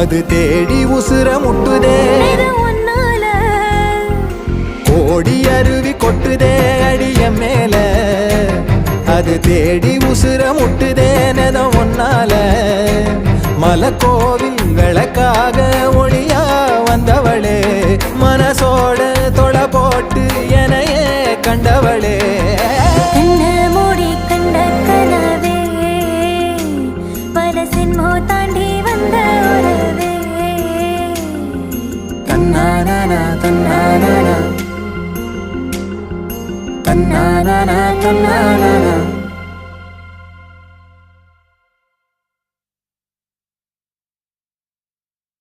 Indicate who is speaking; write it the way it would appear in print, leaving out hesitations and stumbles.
Speaker 1: அது தேடி உசுர முட்டுதே கோடி அருவி கொட்டுதே அடிய மேல அது தேடி உசுர முட்டுதே நெத ஒன்னால மலக்கோவில் விளக்காக ஒளியா வந்தவளே மனசோட தொலை போட்டு எனையே கண்டவளே தன்னானா தன்னானா தன்னானா தன்னானா